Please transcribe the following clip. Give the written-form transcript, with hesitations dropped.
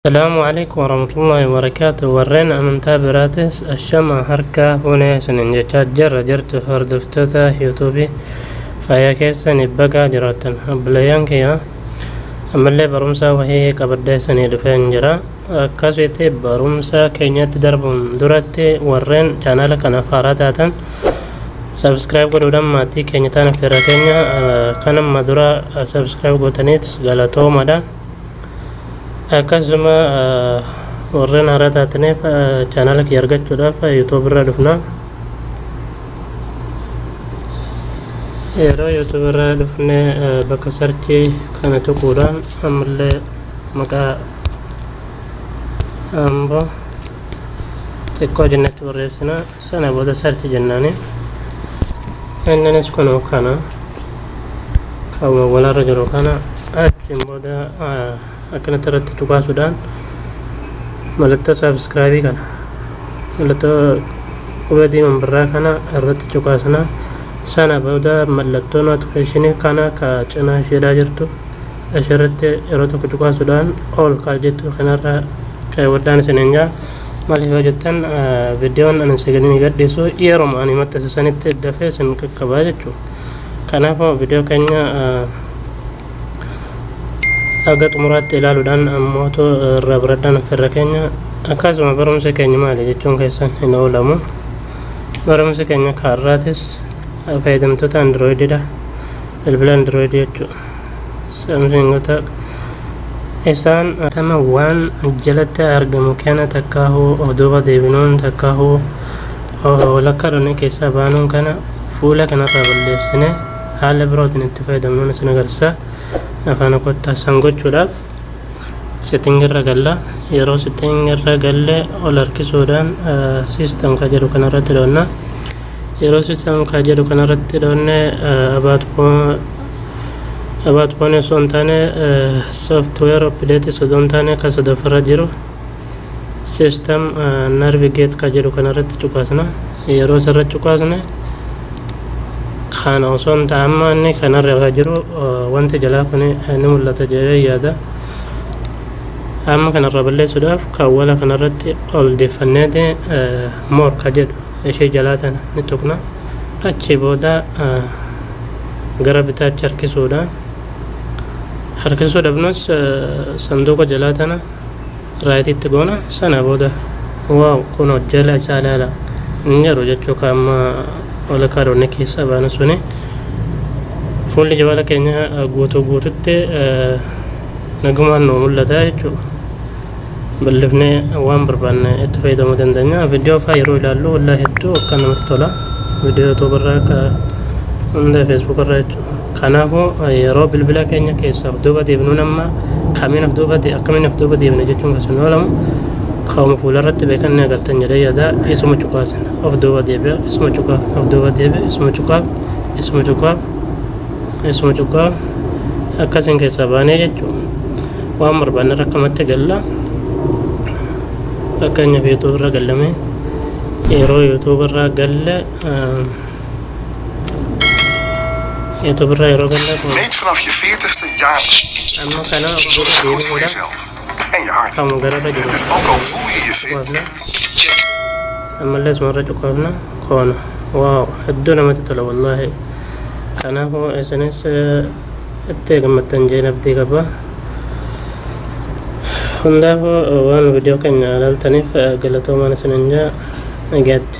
السلام عليكم ورحمة الله وبركاته. ورينا أمنتا براتس الشمع هركا فوني سننجتات جرت هردفتوتا يوتوبي فيا كيسا نبقى جراتن بليان كيا أمالي برمسا وهي قبردي سني دفين جرا كاسيتي برمسا كينيات دربون دراتي ورين جانالك نفاراتاتن سبسكرايب قدودان ماتي كينيتان فيراتينيا كانم مدورا سبسكرايب قوتانيت غلطو مدى akkasuma warreen haaraa taataniif chaanala kiyya argachuudhaaf yuutuub irra dhufna. Yeroo yuutuub irra dhufne bakka sarchii kana tuquudhaan ammallee maqaa amboo xiqqoo jennetti barreessina. Sana booda sarchi jennaani inninis kunuu kana kaawuma walaarra jiru kana achiin booda akkanatti irratti tuqaasuudhaan mallattoo saabskraayibii kana mallattoo qubee diimaan birraa kana irratti tuqaasna. Sana booda mallattoo notifiikeeshinii kana ka cinaa isheedhaa jirtu asirratti yeroo tokko tuqaasuudhaan ol kaa jettu kanarra kaawwadhaan isiniin jaa. Maaliif yoo jettan viidiyoon ani sagalee gadhiisu yeroo ani maxxansanitti dafee isin qaqqabaa jechuudha. Kanaafuu viidiyoo keenya aga xumuraatti ilaaluudhaan ammootu irraa biradhaan affeerra keenya akkasuma barumsa keenya maali jechuun keessan hin oolamu. Barumsa keenya kaarraatis fayyadamtoota androoididha. Bilbila androoidii jechuudha. Samsingota isaan tama waan jalatti argamu kana takkaahuu of duuba deebinuun takkaahuu walakkaa dhonne keessaa baanuun kana fuula kanarraa balleessine haala birootiin itti fayyadamnuun isin agarsiisa. Afaan kottaa san gochuudhaaf setting irra galla. Yeroo setting irra galle ol harkisuudhaan system ka jedhu kanarratti dhoonna. Yeroo system ka jedhu kanarratti dhoonne about phone osoo hin taane software update osoo hin taane ka sadaffaarra jiru system navigate ka jedhu kanarratti cuqaasna. Yeroo sarra cuqaasne kana osoo hin taane inni kanarra jiru wanti jalaa kun ni mul'ata jedhee yaada. Amma kanarra balleessuudhaaf kaawwala kanarratti ol deeffanneeti more ka jedhu ishee jalaa tana ni tuqna. Achi booda gara bitaachi harkisuudhaafnus sanduuqa jalaa tana raayitiitti goona. Sana booda waaw kun jala isaa ilaala hin jiru jechuu kaamma wala karoonni keessa baana suni fuulli jabala keenya guututti nagumaan nu mul'ata jechuudha. Bal'ifnee waan barbaanne itti fayyadamuu dandeenya. Viidiyoo fa'aa yeroo ilaallu wallaahi hedduu akka namatti tola. Viidiyoo yuutuub irraa ka hunda feesbuuk irraa jechuudha. Kanaafuu yeroo bilbila keenya keessa of duuba deebinu nama akkamiin of duuba deebine jechuun kan sun oolamu kaawuma fuularratti beekannee agartan jedhee yaada. Isuma cuqaasna of duuba deebi'a, isuma cuqaaf of duuba deebi'a, isuma cuqaaf akkasiin keessaa baanee jechuudha. Waan barbaanne rakkamatti galla. Fakkeenyaaf yuutuub irra gallame yeroo yuutuub irra galle Weet vanaf je 40ste jaar amma kana goed voor jezelf en je hart. Dus ook al voel je je fit. ammallee ismarra cuqaafna koona. Waaw hedduu namatti tola wallaahi. Kanaafuu isinis itti gammaddan jeen abdii qaba. Hundaafuu waan viidiyoo keenya ilaaltaniif galatoomaa isiniin jaa. Nagaatti.